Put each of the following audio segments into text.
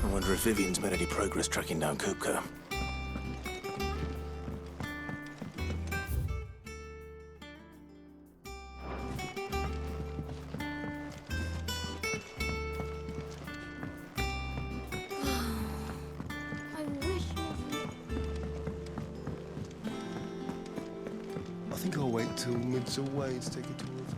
I wonder if Vivian's made any progress tracking down Kupka. I think I'll wait till Mid's away to take a tour of him.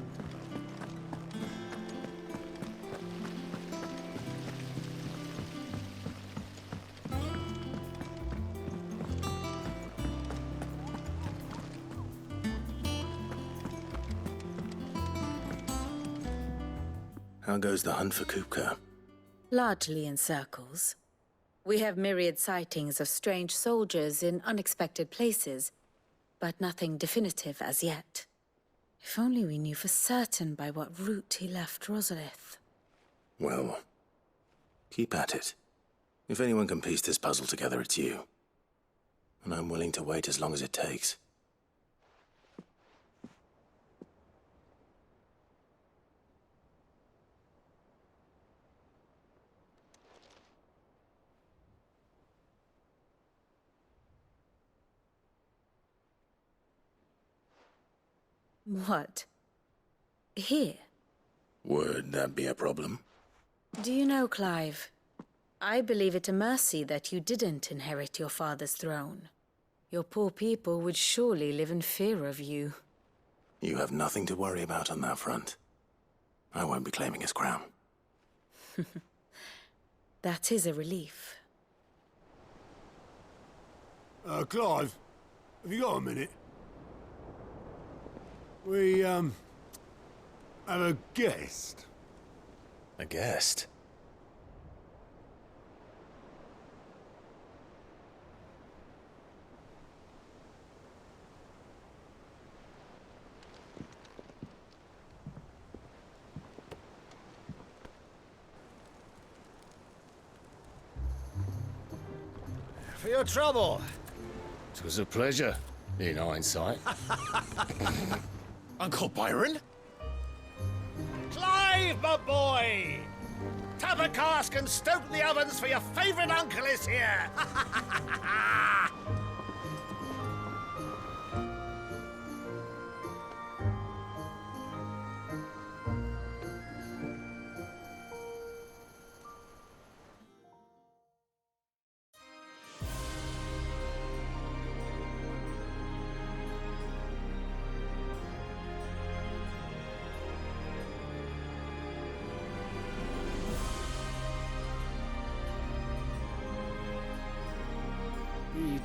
How goes the hunt for Kupka? Largely in circles. We have myriad sightings of strange soldiers in unexpected places, but nothing definitive as yet. If only we knew for certain by what route he left Rosalith. Well, keep at it. If anyone can piece this puzzle together, it's you. And I'm willing to wait as long as it takes. What? Here? Would that be a problem? Do you know, Clive, I believe it a mercy that you didn't inherit your father's throne. Your poor people would surely live in fear of you. You have nothing to worry about on that front. I won't be claiming his crown. That is a relief. Clive, have you got a minute? We, have a guest. A guest? For your trouble. It was a pleasure, in hindsight. Uncle Byron? Clive, my boy! Tap a cask and stoke the ovens, for your favourite uncle is here!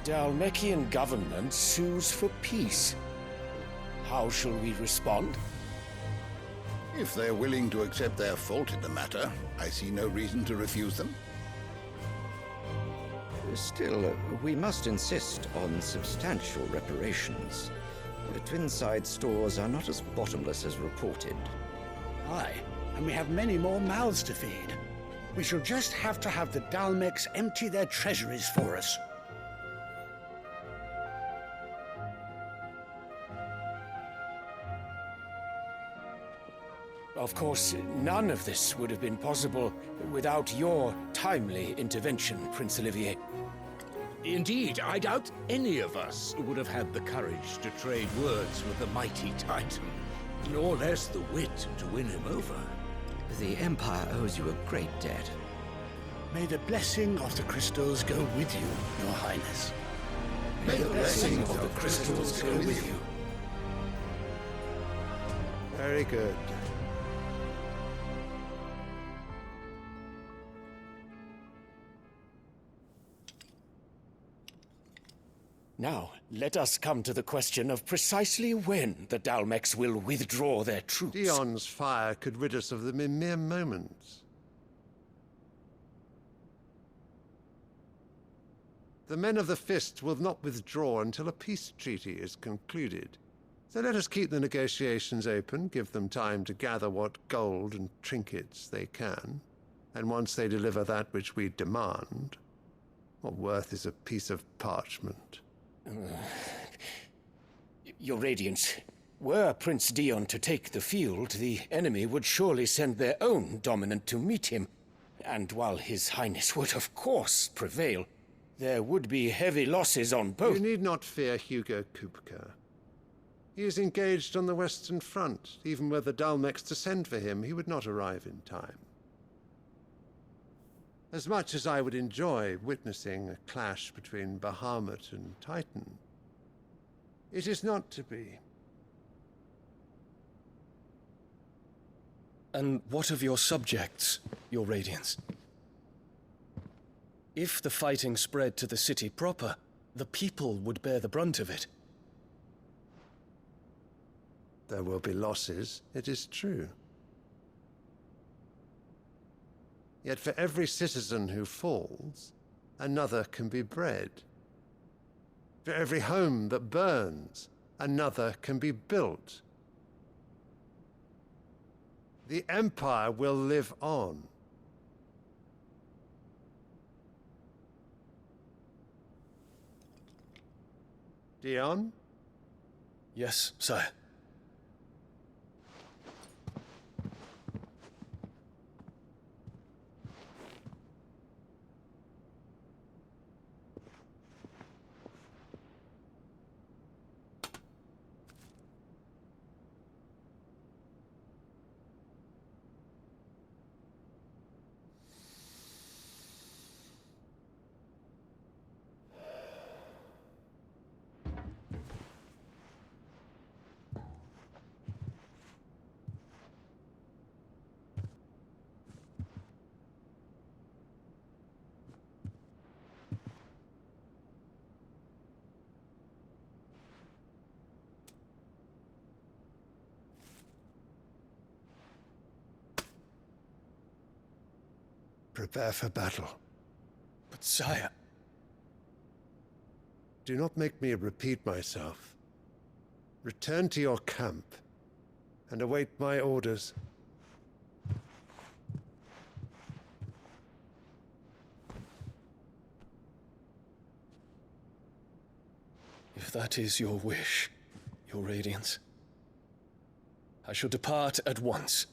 The Dalmekian government sues for peace. How shall we respond? If they're willing to accept their fault in the matter, I see no reason to refuse them. Still, we must insist on substantial reparations. The Twinside stores are not as bottomless as reported. Aye, and we have many more mouths to feed. We shall just have to have the Dalmeks empty their treasuries for us. Of course, none of this would have been possible without your timely intervention, Prince Olivier. Indeed, I doubt any of us would have had the courage to trade words with the mighty Titan, nor less the wit to win him over. The Empire owes you a great debt. May the blessing of the crystals go with you, Your Highness. May the blessing of the crystals go with you. Very good. Now, let us come to the question of precisely when the Dalmeks will withdraw their troops. Dion's fire could rid us of them in mere moments. The men of the Fist will not withdraw until a peace treaty is concluded. So let us keep the negotiations open, give them time to gather what gold and trinkets they can, and once they deliver that which we demand, what worth is a piece of parchment? Your Radiance, were Prince Dion to take the field, the enemy would surely send their own dominant to meet him. And while His Highness would of course prevail, there would be heavy losses on both. You need not fear Hugo Kupka. He is engaged on the Western Front. Even were the Dalmex to send for him, he would not arrive in time. As much as I would enjoy witnessing a clash between Bahamut and Titan, it is not to be. And what of your subjects, Your Radiance? If the fighting spread to the city proper, the people would bear the brunt of it. There will be losses, it is true. Yet for every citizen who falls, another can be bred. For every home that burns, another can be built. The Empire will live on. Dion? Yes, sire. Prepare for battle. But sire... Do not make me repeat myself. Return to your camp and await my orders. If that is your wish, Your Radiance, I shall depart at once.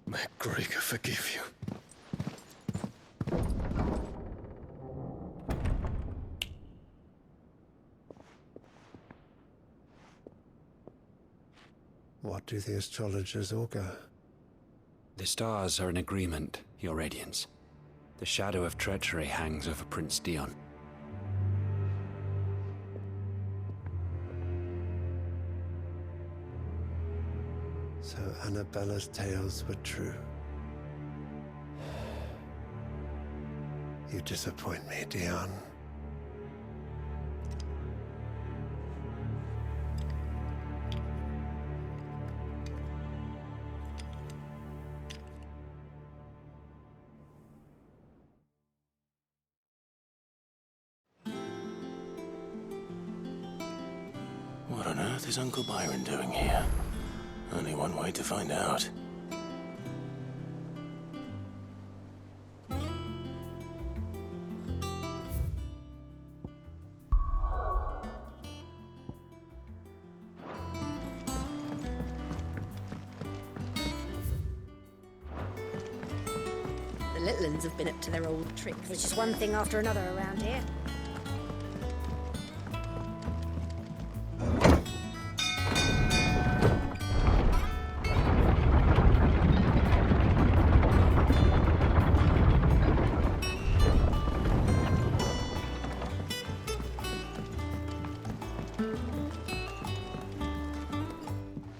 May Gregor forgive you. What do the astrologers augur? The stars are in agreement, Your Radiance. The shadow of treachery hangs over Prince Dion. So Annabella's tales were true. You disappoint me, Dion. What on earth is Uncle Byron doing here? Only one way to find out. The little uns have been up to their old tricks. There's just one thing after another around here.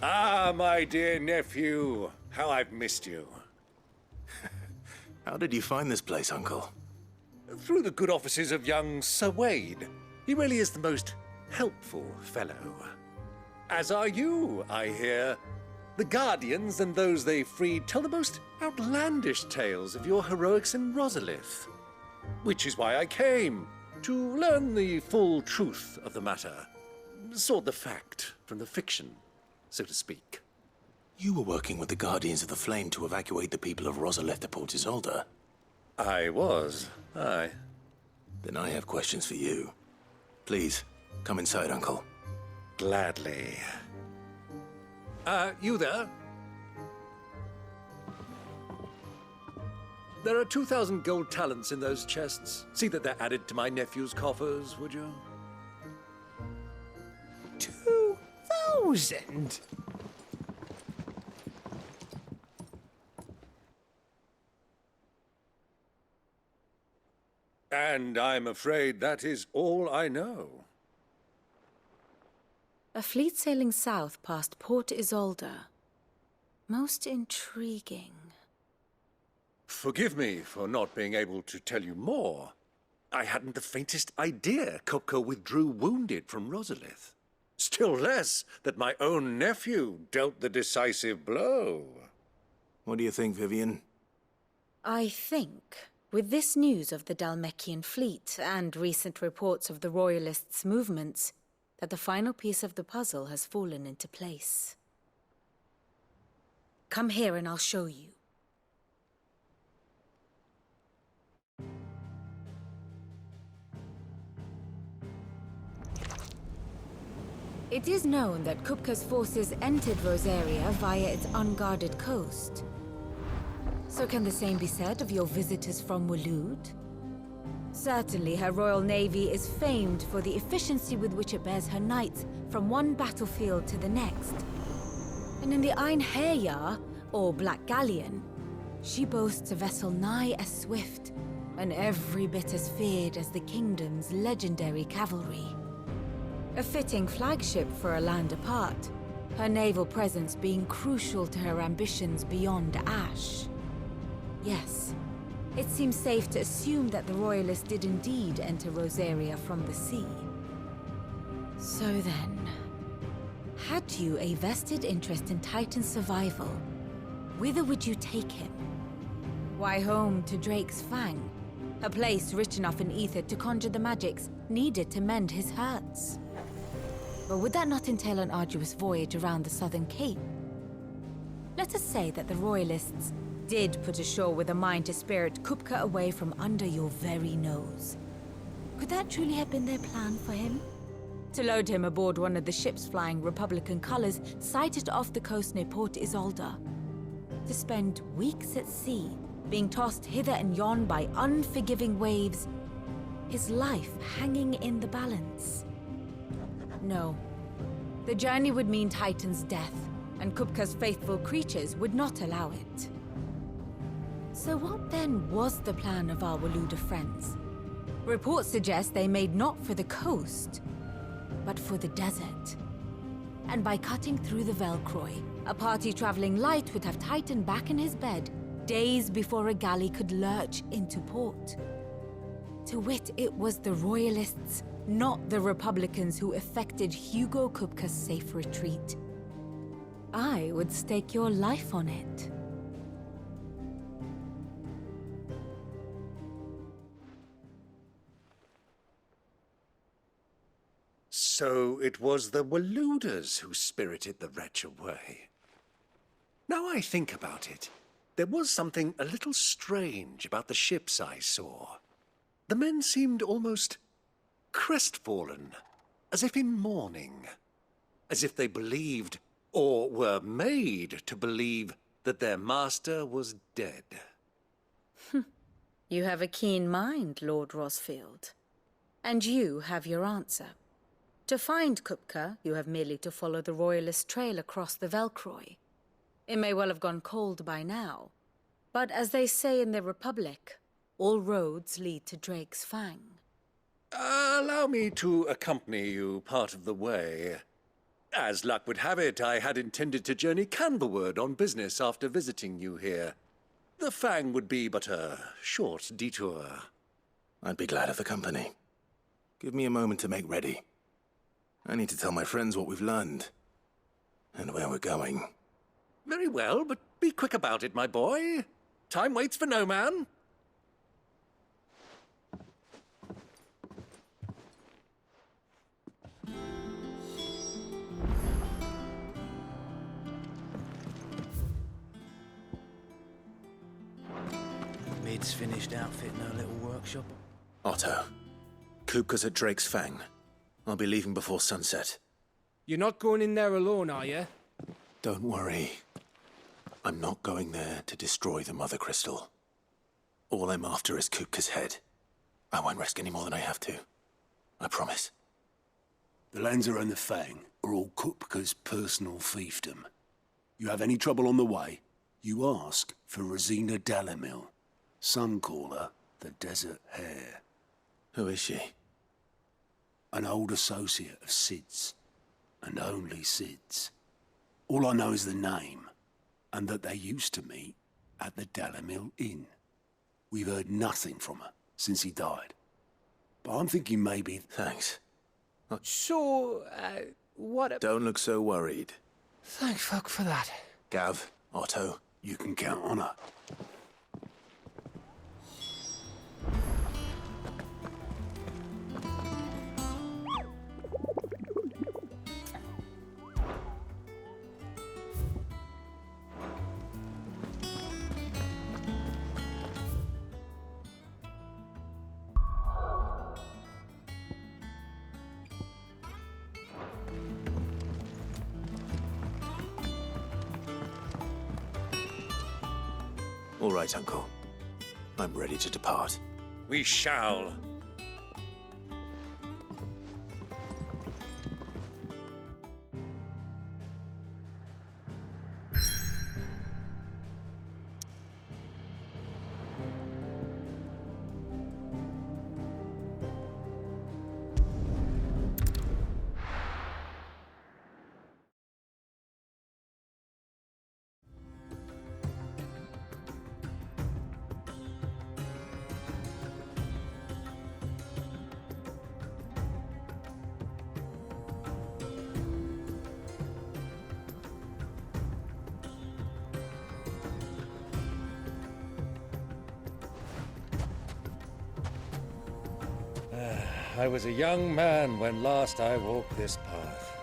Ah, my dear nephew, how I've missed you. How did you find this place, Uncle? Through the good offices of young Sir Wade. He really is the most helpful fellow. As are you, I hear. The Guardians and those they freed tell the most outlandish tales of your heroics in Rosalith. Which is why I came, to learn the full truth of the matter. Sort the fact from the fiction, so to speak. You were working with the Guardians of the Flame to evacuate the people of Rosalith to Port Isolde. I was, aye. Then I have questions for you. Please, come inside, Uncle. Gladly. You there? There are 2,000 gold talents in those chests. See that they're added to my nephew's coffers, would you? 2,000? And I'm afraid that is all I know. A fleet sailing south past Port Isolde. Most intriguing. Forgive me for not being able to tell you more. I hadn't the faintest idea Kupka withdrew wounded from Rosalith. Still less that my own nephew dealt the decisive blow. What do you think, Vivian? I think, with this news of the Dhalmekian fleet and recent reports of the Royalists' movements, that the final piece of the puzzle has fallen into place. Come here and I'll show you. It is known that Kupka's forces entered Rosaria via its unguarded coast. So can the same be said of your visitors from Waloed? Certainly, her royal navy is famed for the efficiency with which it bears her knights from one battlefield to the next. And in the Einherjar, or Black Galleon, she boasts a vessel nigh as swift and every bit as feared as the kingdom's legendary cavalry. A fitting flagship for a land apart, her naval presence being crucial to her ambitions beyond Ash. Yes, it seems safe to assume that the Royalists did indeed enter Rosaria from the sea. So then, had you a vested interest in Titan's survival, whither would you take him? Why, home to Drake's Fang, a place rich enough in ether to conjure the magics needed to mend his hurts. But would that not entail an arduous voyage around the southern cape? Let us say that the Royalists did put ashore with a mind to spirit Kupka away from under your very nose. Could that truly have been their plan for him? To load him aboard one of the ships flying Republican colors sighted off the coast near Port Isolde? To spend weeks at sea, being tossed hither and yon by unforgiving waves, his life hanging in the balance? No. The journey would mean Titan's death, and Kupka's faithful creatures would not allow it. So what then was the plan of our Waluda friends? Reports suggest they made not for the coast, but for the desert. And by cutting through the Velcroy, a party traveling light would have Titan back in his bed days before a galley could lurch into port. To wit, it was the Royalists, not the Republicans, who effected Hugo Kupka's safe retreat. I would stake your life on it. So it was the Waludas who spirited the wretch away. Now I think about it, there was something a little strange about the ships I saw. The men seemed almost crestfallen, as if in mourning, as if they believed, or were made to believe, that their master was dead. You have a keen mind, Lord Rosfield. And you have your answer. To find Kupka, you have merely to follow the Royalist trail across the Velcroy. It may well have gone cold by now, but as they say in the Republic, all roads lead to Drake's Fang. Allow me to accompany you part of the way. As luck would have it, I had intended to journey Canberward on business after visiting you here. The Fang would be but a short detour. I'd be glad of the company. Give me a moment to make ready. I need to tell my friends what we've learned, and where we're going. Very well, but be quick about it, my boy. Time waits for no man. May kid's finished outfitting her little workshop. Otto, Kupka's at Drake's Fang. I'll be leaving before sunset. You're not going in there alone, are you? Don't worry. I'm not going there to destroy the Mother Crystal. All I'm after is Kupka's head. I won't risk any more than I have to. I promise. The Lanza and the Fang are all Kupka's personal fiefdom. You have any trouble on the way, you ask for Rosina Dalamil. Some call her the Desert Hare. Who is she? An old associate of Sid's, and only Sid's. All I know is the name, and that they used to meet at the Dalamil Inn. We've heard nothing from her since he died. But I'm thinking maybe... Thanks. So, what... Don't look so worried. Thank fuck for that. Gav, Otto, you can count on her. All right, Uncle. I'm ready to depart. We shall. I was a young man when last I walked this path.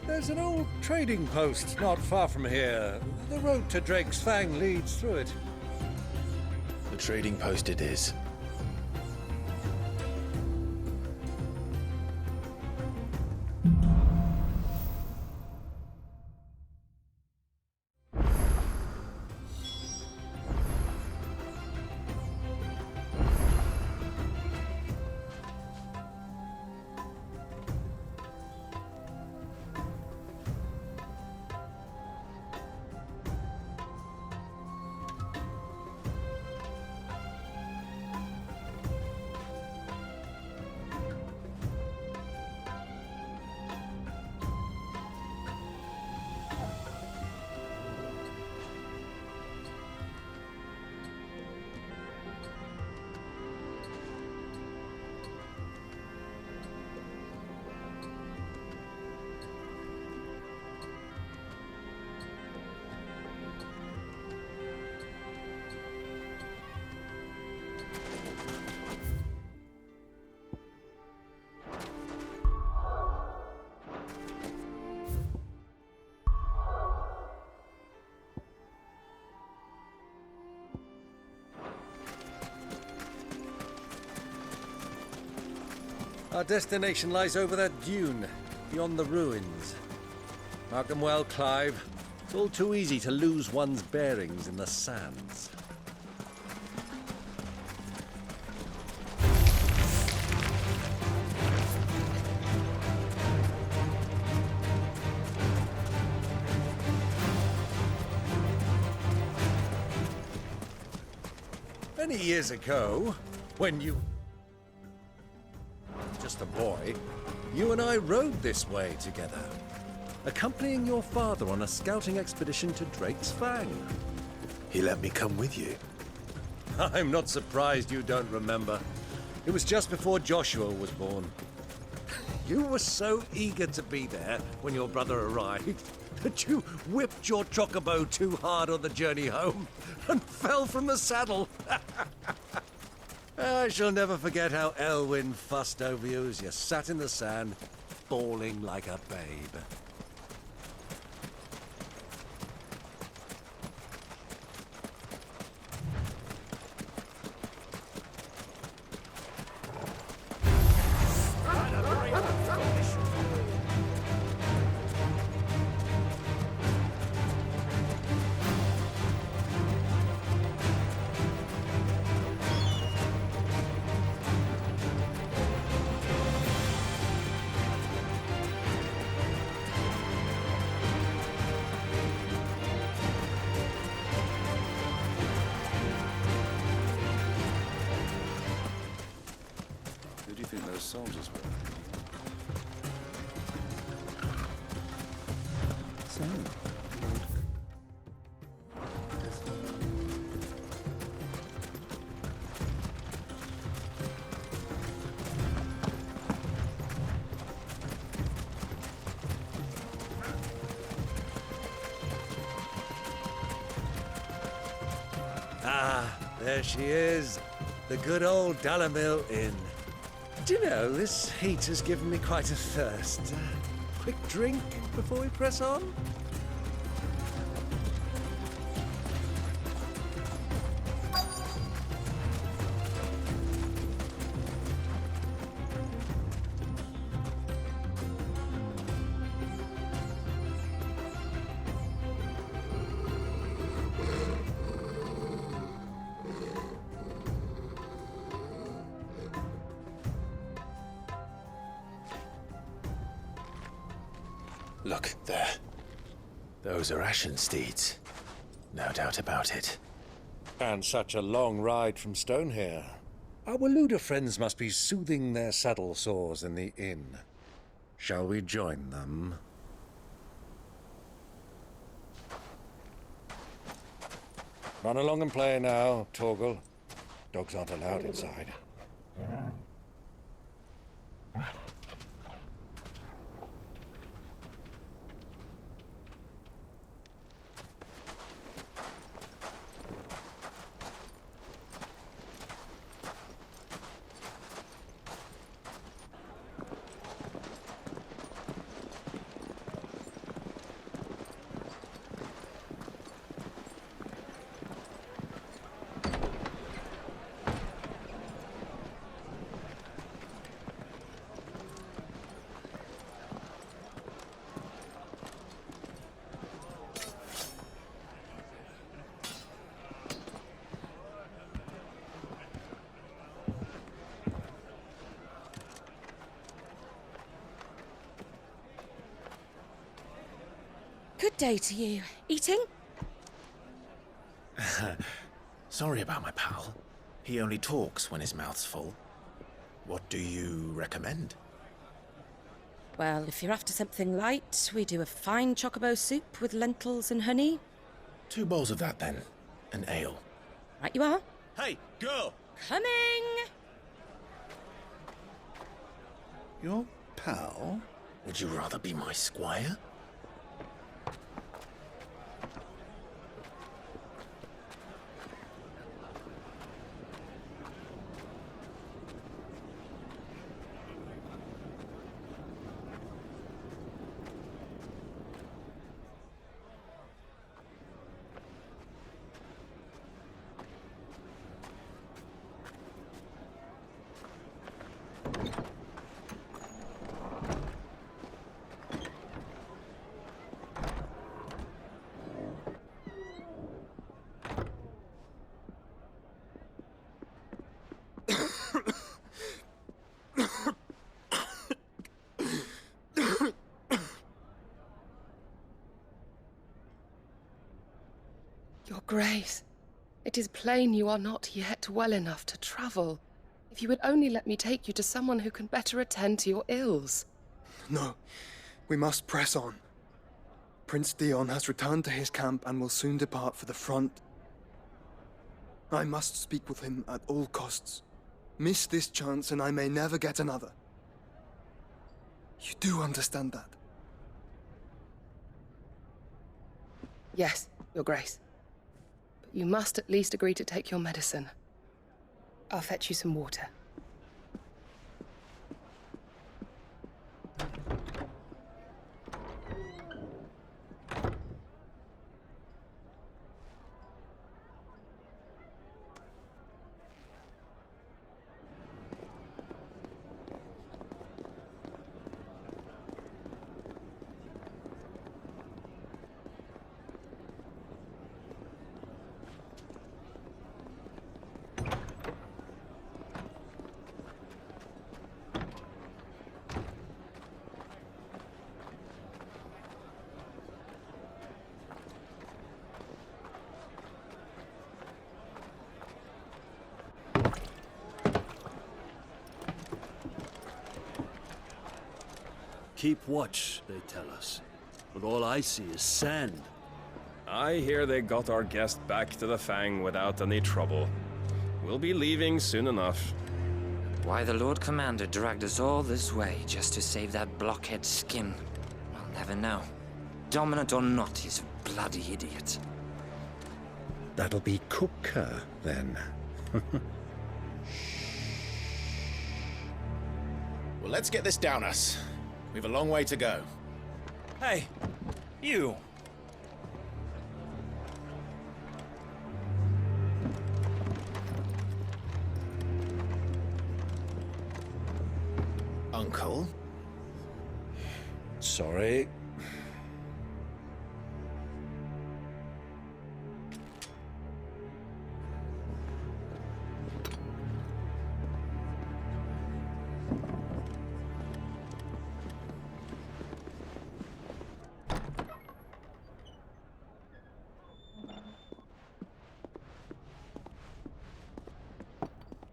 There's an old trading post not far from here. The road to Drake's Fang leads through it. The trading post it is. Our destination lies over that dune, beyond the ruins. Mark them well, Clive. It's all too easy to lose one's bearings in the sands. Many years ago, when you... just a boy, you and I rode this way together, accompanying your father on a scouting expedition to Drake's Fang. He let me come with you. I'm not surprised you don't remember. It was just before Joshua was born. You were so eager to be there when your brother arrived that you whipped your chocobo too hard on the journey home and fell from the saddle. I shall never forget how Elwyn fussed over you as you sat in the sand, bawling like a babe. Who do you think those soldiers were? Ah, there she is. The good old Dalamil Inn. Do you know, this heat has given me quite a thirst. Quick drink before we press on? Look, there. Those are ashen steeds. No doubt about it. And such a long ride from Stone here. Our Waluda friends must be soothing their saddle sores in the inn. Shall we join them? Run along and play now, Torgal. Dogs aren't allowed inside. Good day to you. Eating? Sorry about my pal. He only talks when his mouth's full. What do you recommend? Well, if you're after something light, we do a fine chocobo soup with lentils and honey. 2 bowls of that, then. An ale. Right you are. Hey, girl! Coming! Your pal? Would you rather be my squire? Your Grace, it is plain you are not yet well enough to travel. If you would only let me take you to someone who can better attend to your ills. No, we must press on. Prince Dion has returned to his camp and will soon depart for the front. I must speak with him at all costs. Miss this chance and I may never get another. You do understand that? Yes, Your Grace. But you must at least agree to take your medicine. I'll fetch you some water. Keep watch, they tell us. But all I see is sand. I hear they got our guest back to the Fang without any trouble. We'll be leaving soon enough. Why the Lord Commander dragged us all this way just to save that blockhead skin, I'll never know. Dominant or not, he's a bloody idiot. That'll be Cooker, then. Well, let's get this down us. We've a long way to go. Hey, you! Uncle? Sorry.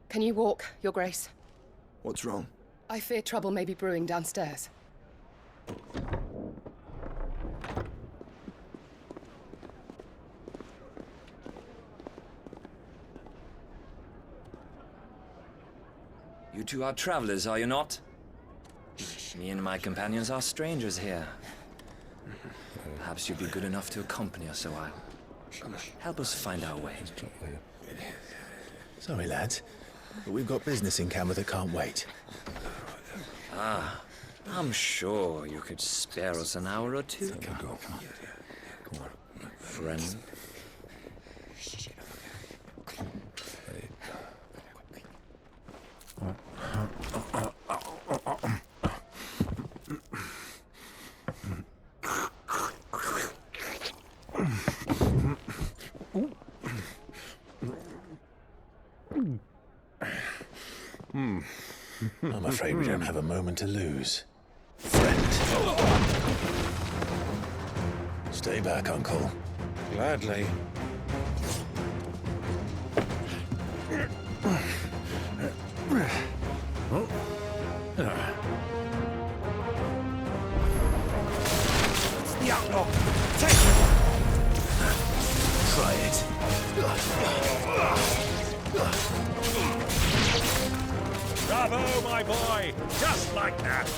Can you walk, Your Grace? What's wrong? I fear trouble may be brewing downstairs. You two are travelers, are you not? Me and my companions are strangers here. Perhaps you'd be good enough to accompany us a while. Help us find our way. Sorry, lads, but we've got business in camera that can't wait. Ah, I'm sure you could spare us an hour or two. Friend. I'm afraid we don't have a moment to lose. Friend. Stay back, Uncle. Gladly. The outlaw! Take it! Try it. Bravo, my boy! Just like that!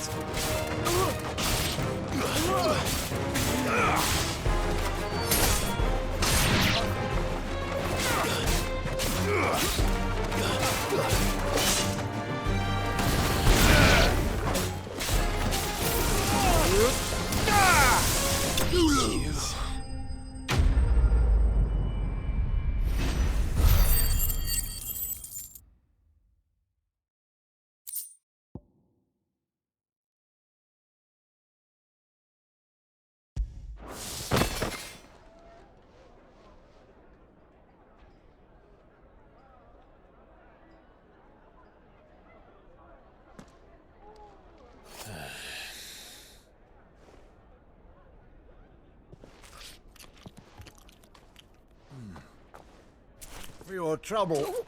For your trouble.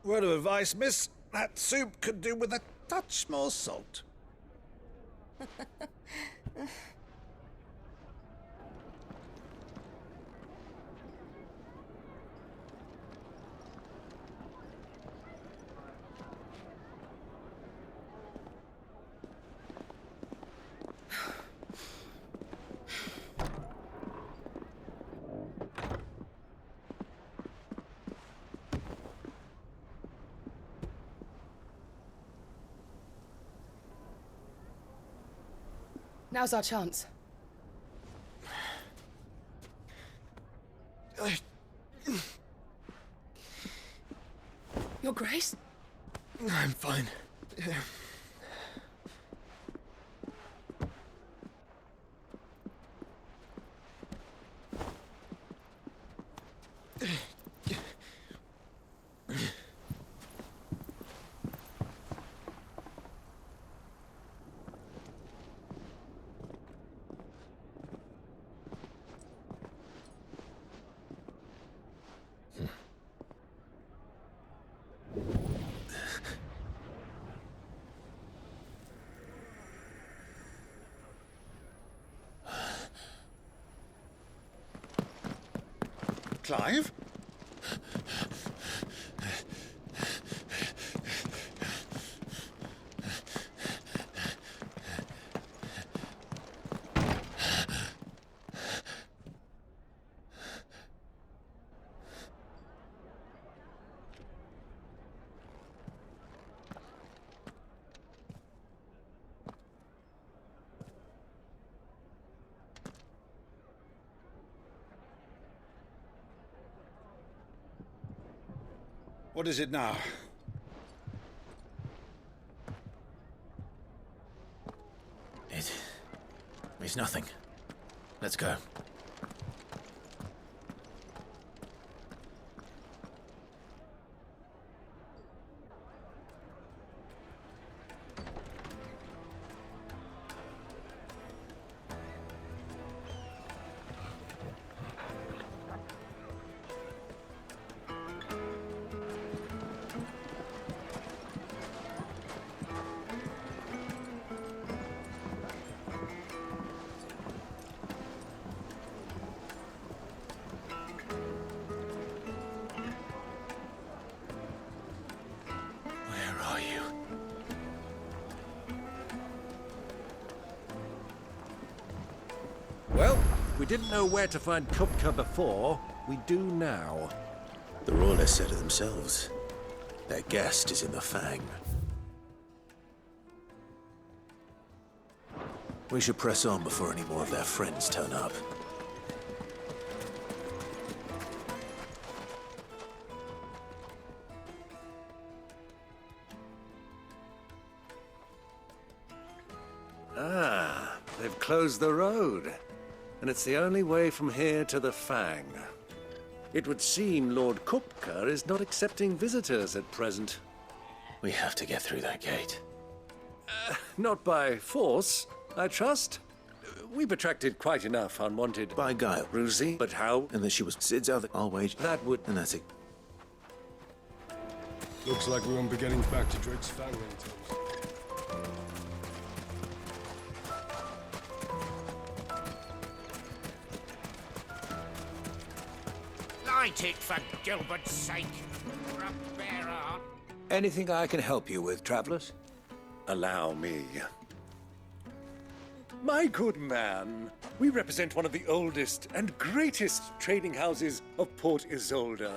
Word of advice, miss. That soup could do with a touch more salt. Now's our chance. Your Grace? I'm fine. Clive? What is it now? It's nothing. Let's go. Well, we didn't know where to find Kupka before. We do now. The Royalists said it themselves. Their guest is in the Fang. We should press on before any more of their friends turn up. Ah, they've closed the road. And it's the only way from here to the Fang. It would seem Lord Kupka is not accepting visitors at present. We have to get through that gate. Not by force, I trust. We've attracted quite enough unwanted... By guile. Rusi, but how? And that she was Sid's other... I'll wage... That would... And that's it. Looks like we won't be getting back to Drake's Fang anytime. Light it, for Gilbert's sake. You're a bearer. Anything I can help you with, travellers? Allow me. My good man, we represent one of the oldest and greatest trading houses of Port Isolde.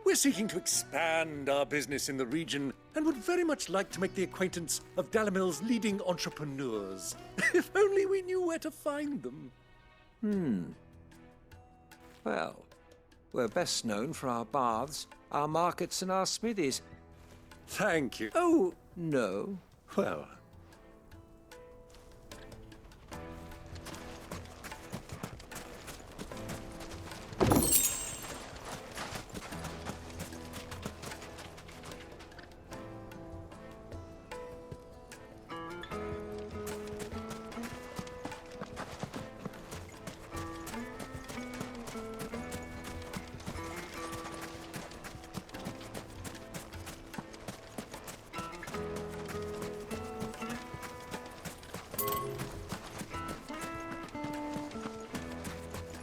We're seeking to expand our business in the region and would very much like to make the acquaintance of Dalamil's leading entrepreneurs. If only we knew where to find them. Well, we're best known for our baths, our markets, and our smithies. Thank you. Oh, no. Well...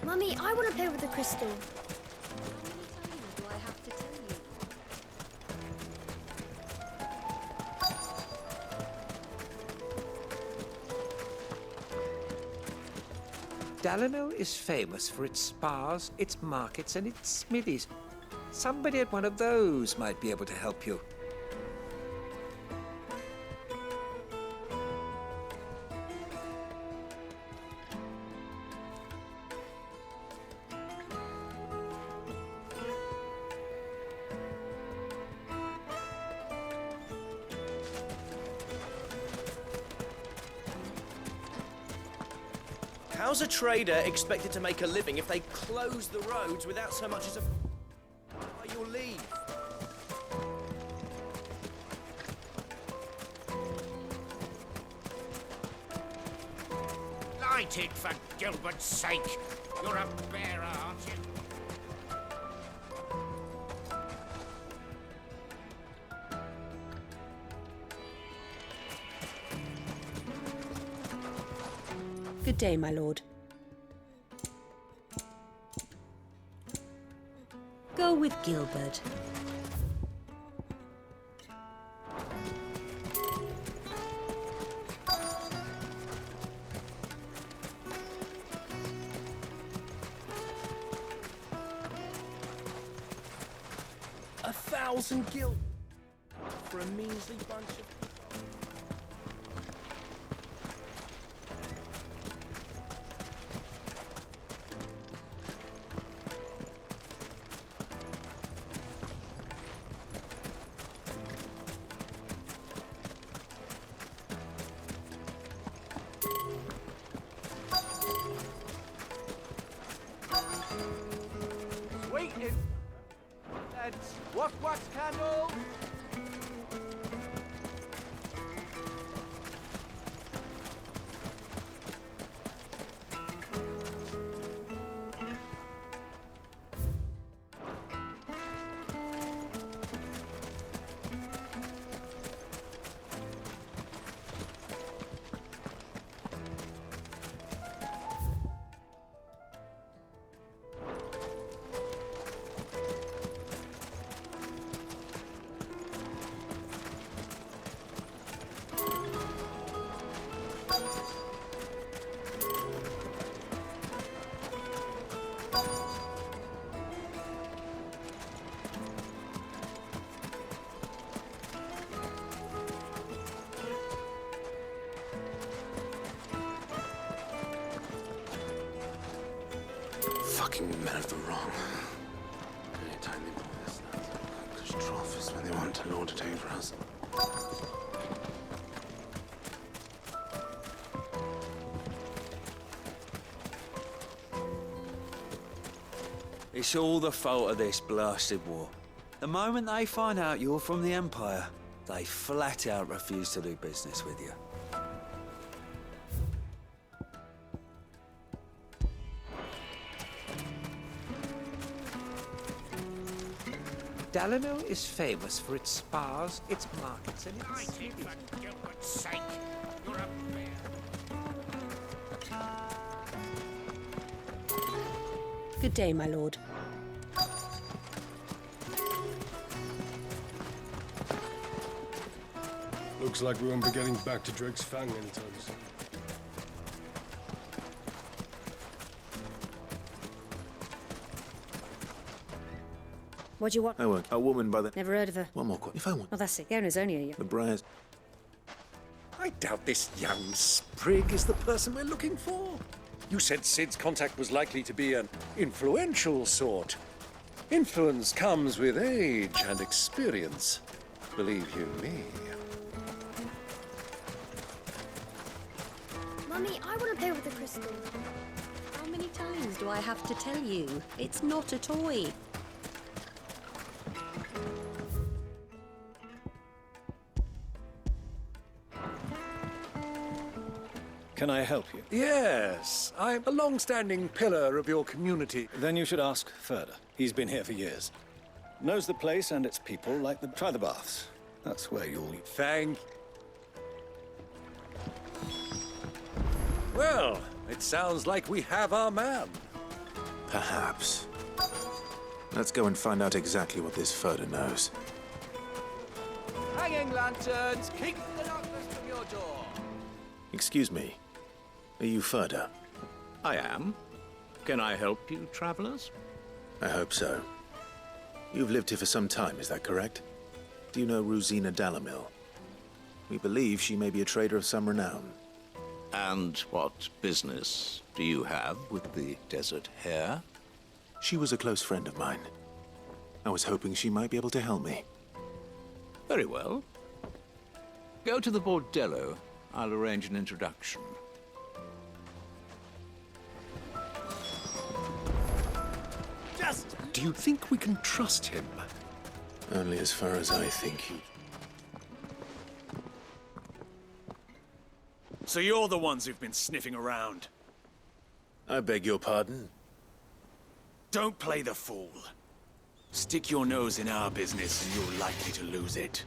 Mummy, I want to play with the crystal. Dalamil is famous for its spas, its markets, and its smithies. Somebody at one of those might be able to help you. How's a trader expected to make a living if they close the roads without so much as a... by your leave? Light it, for Gilbert's sake. You're a bearer, aren't you? Good day, my lord. go with Gilbert. $1,000 gil for a measly bunch of... Waiting. Let's wax candle. Fucking men of the wrong. Anytime they pull this nonsense, trough is when they want to lord it over us. It's all the fault of this blasted war. The moment they find out you're from the Empire, they flat out refuse to do business with you. Dalimil is famous for its spas, its markets, and its cities. For Gilbert's sake, you're a bear. Good day, my lord. Looks like we won't be getting back to Drake's Fang anytime soon. What do you want? I won't. A woman by the... Never heard of her. One more question. If I want... Oh, that's it. Garen's only a young... The Briars... I doubt this young sprig is the person we're looking for. You said Sid's contact was likely to be an influential sort. Influence comes with age and experience. Believe you me. Mummy, I want to play with the crystal. How many times do I have to tell you? It's not a toy. Can I help you? Yes, I'm a long-standing pillar of your community. Then you should ask Ferda. He's been here for years. Knows the place and its people like the... Try the baths. That's where you'll... Thank... Well, it sounds like we have our man. Perhaps. Let's go and find out exactly what this Ferda knows. Hanging lanterns, keep the darkness from your door. Excuse me. Are you Ferda? I am. Can I help you, travelers? I hope so. You've lived here for some time, is that correct? Do you know Rosina Dalimil? We believe she may be a trader of some renown. And what business do you have with the Desert Hare? She was a close friend of mine. I was hoping she might be able to help me. Very well. Go to the bordello. I'll arrange an introduction. Do you think we can trust him? Only as far as I think he... So you're the ones who've been sniffing around? I beg your pardon? Don't play the fool. Stick your nose in our business and you're likely to lose it.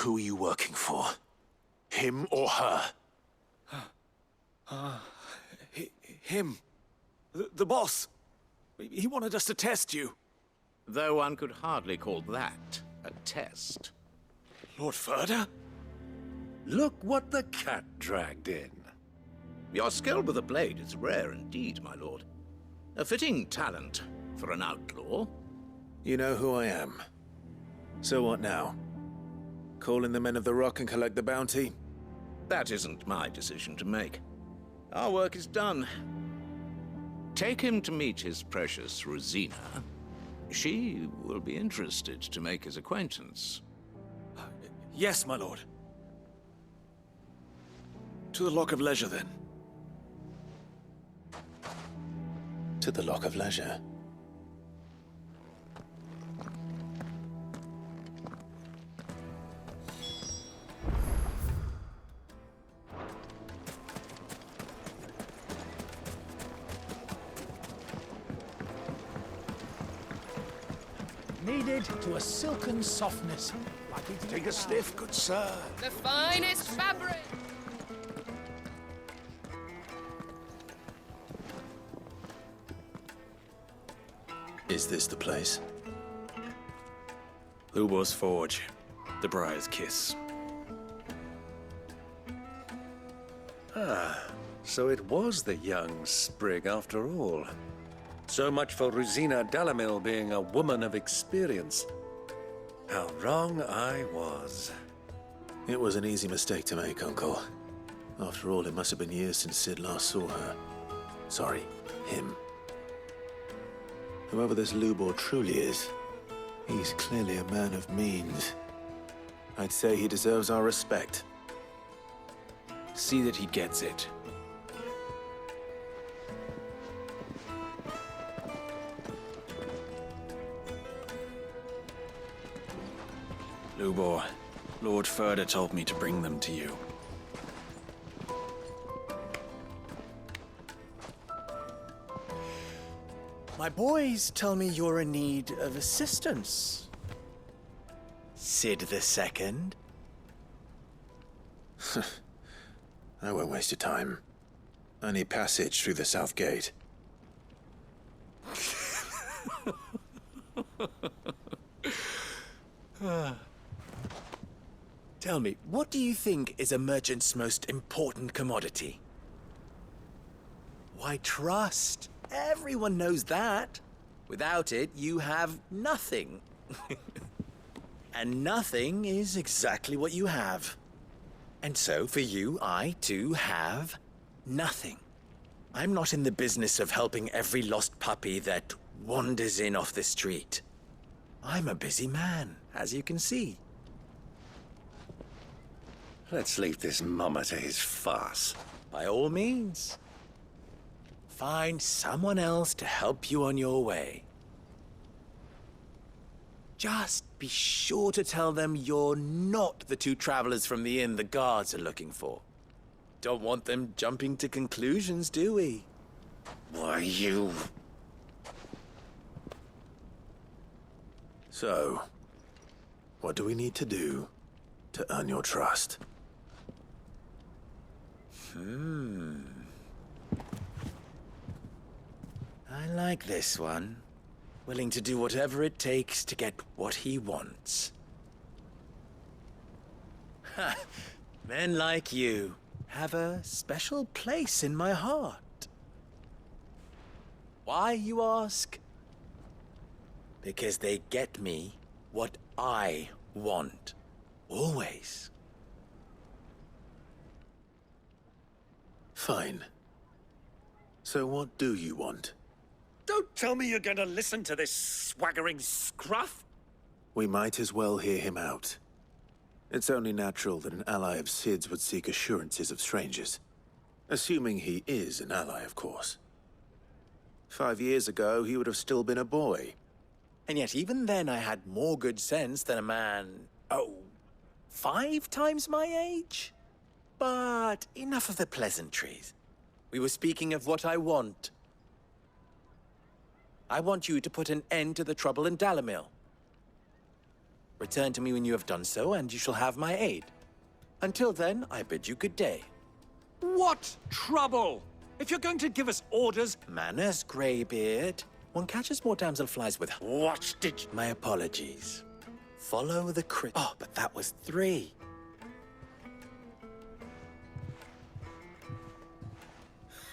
Who are you working for? Him or her? Him. The boss. He wanted us to test you. Though one could hardly call that a test. Lord Ferda? Look what the cat dragged in. Your skill with a blade is rare indeed, my lord. A fitting talent for an outlaw. You know who I am. So what now? Call in the Men of the Rock and collect the bounty? That isn't my decision to make. Our work is done. Take him to meet his precious Rosina. She will be interested to make his acquaintance. Yes, my lord. To the Lock of Leisure, then. To the Lock of Leisure. Kneaded to a silken softness. Take a sniff, good sir. The finest fabric! Is this the place? Lubor's Forge. The Briar's Kiss. Ah, so it was the young sprig after all. So much for Rosina Dalamil being a woman of experience. How wrong I was. It was an easy mistake to make, Uncle. After all, it must have been years since Sid last saw her. Sorry, him. Whoever this Lubor truly is, he's clearly a man of means. I'd say he deserves our respect. See that he gets it. Lubor, Lord Ferda told me to bring them to you. My boys tell me you're in need of assistance. Sid the Second. I won't waste your time. I need passage through the south gate. Tell me, what do you think is a merchant's most important commodity? Why, trust. Everyone knows that. Without it, you have nothing. And nothing is exactly what you have. And so, for you, I, too, have nothing. I'm not in the business of helping every lost puppy that wanders in off the street. I'm a busy man, as you can see. Let's leave this mummer to his farce. By all means. Find someone else to help you on your way. Just be sure to tell them you're not the two travelers from the inn the guards are looking for. Don't want them jumping to conclusions, do we? Why, you... So, what do we need to do to earn your trust? I like this one. Willing to do whatever it takes to get what he wants. Ha! Men like you have a special place in my heart. Why, you ask? Because they get me what I want. Always. Fine. So what do you want? Don't tell me you're going to listen to this swaggering scruff! We might as well hear him out. It's only natural that an ally of Sid's would seek assurances of strangers. Assuming he is an ally, of course. 5 years ago, he would have still been a boy. And yet even then I had more good sense than a man, 5 times my age? But enough of the pleasantries. We were speaking of what I want. I want you to put an end to the trouble in Dalamil. Return to me when you have done so, and you shall have my aid. Until then, I bid you good day. What trouble? If you're going to give us orders... Manners, Greybeard. One catches more damselflies with... What did you... My apologies. Follow the Oh, but that was 3.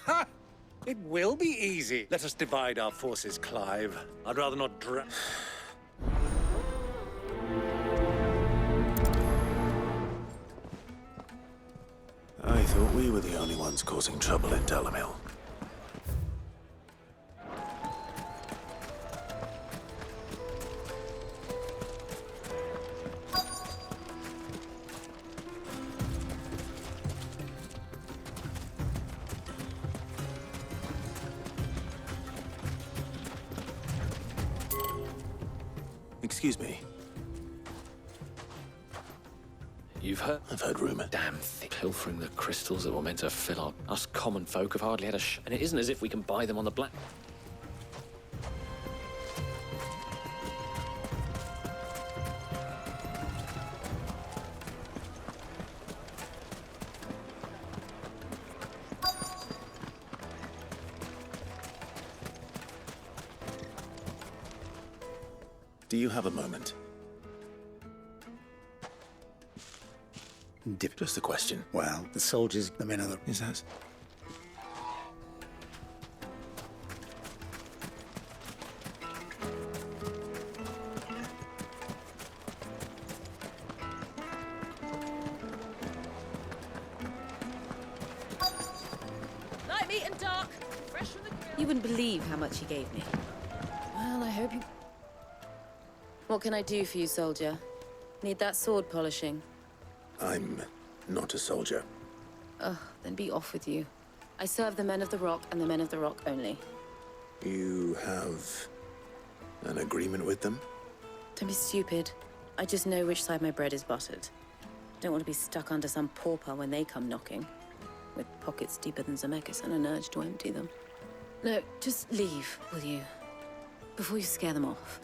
Ha! It will be easy. Let us divide our forces, Clive. I'd rather not I thought we were the only ones causing trouble in Delamil. Excuse me. You've heard? I've heard rumor. Damn thing. Pilfering the crystals that were meant to fill our... Us common folk have hardly had a and it isn't as if we can buy them on the black... Do you have a moment? Just a question. Well, the soldiers, the men of the... Is that... Light, meat and dark. Fresh from the grill. You wouldn't believe how much he gave me. Well, I hope you... What can I do for you, soldier? Need that sword polishing? I'm not a soldier. Ugh, then be off with you. I serve the men of the Rock and the men of the Rock only. You have an agreement with them? Don't be stupid. I just know which side my bread is buttered. Don't want to be stuck under some pauper when they come knocking, with pockets deeper than Zemeckis and an urge to empty them. No, just leave, will you? Before you scare them off.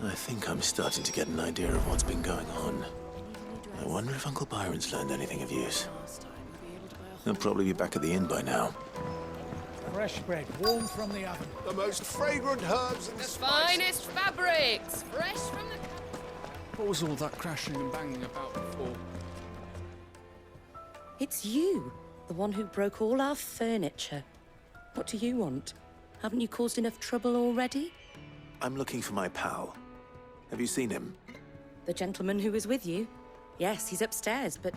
I think I'm starting to get an idea of what's been going on. I wonder if Uncle Byron's learned anything of use. He'll probably be back at the inn by now. Fresh bread, warm from the oven. The most fragrant herbs and Finest fabrics, fresh from the... What was all that crashing and banging about before? It's you, the one who broke all our furniture. What do you want? Haven't you caused enough trouble already? I'm looking for my pal. Have you seen him? The gentleman who was with you? Yes, he's upstairs, but...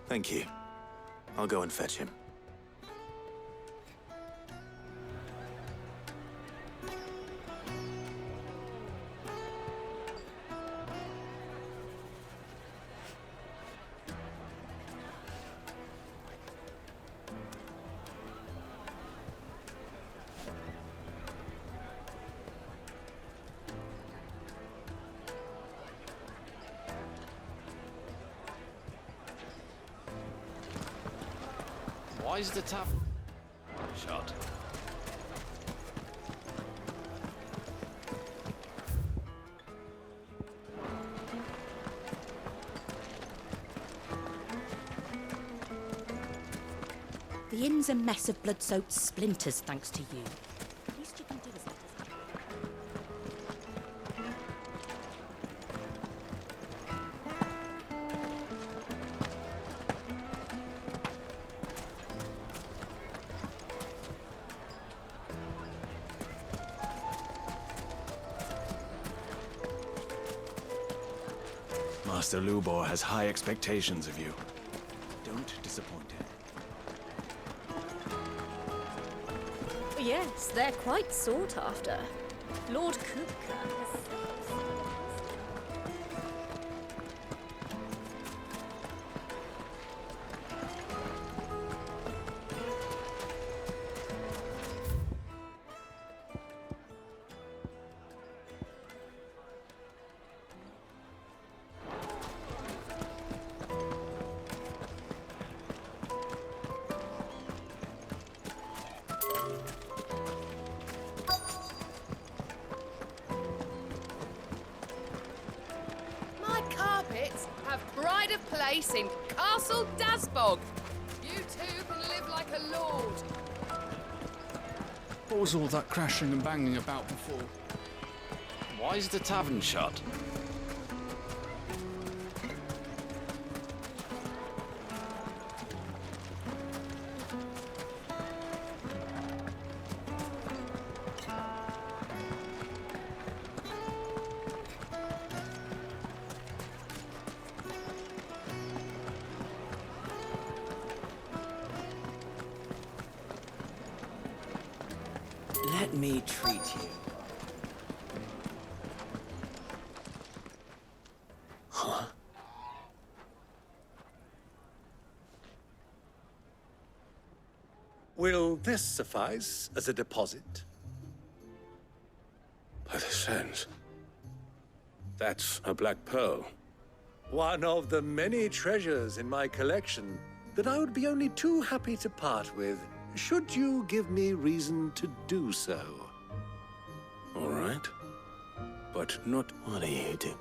Thank you. I'll go and fetch him. Why is the tap... shut? The inn's a mess of blood-soaked splinters, thanks to you. The least you can do is let us have Master Lubor has high expectations of you. Don't disappoint him. Yes, they're quite sought after. Lord Kupka has... place in Castle Dasbog. You two can live like a lord. What was all that crashing and banging about before? Why is the tavern shut? Let me treat you. Huh? Will this suffice as a deposit? By the sands. That's a black pearl. One of the many treasures in my collection that I would be only too happy to part with, should you give me reason to do so. All right. But not... What do you do?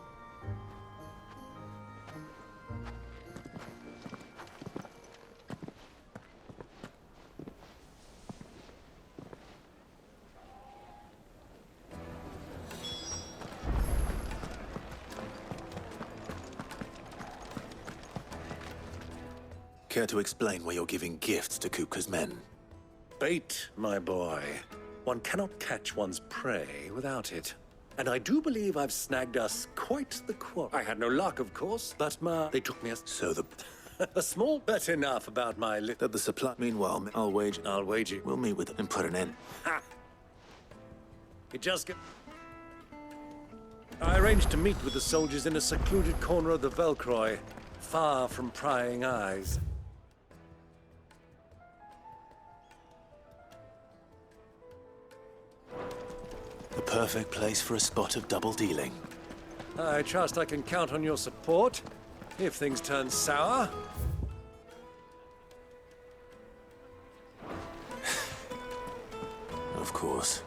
Care to explain why you're giving gifts to Kupka's men? Bait, my boy. One cannot catch one's prey without it. And I do believe I've snagged us quite the quarry. I had no luck, of course, but they took me So the... a small bet enough about my That the supply... Meanwhile, I'll wager... We'll meet with them and put an end. Ha! It just get... I arranged to meet with the soldiers in a secluded corner of the Velcroy, far from prying eyes. The perfect place for a spot of double dealing. I trust I can count on your support if things turn sour. Of course.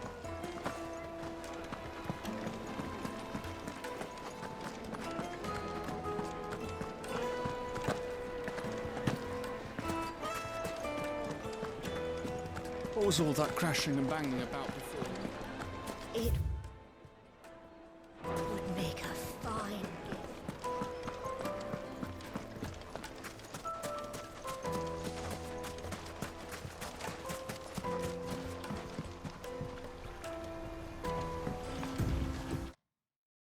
What was all that crashing and banging about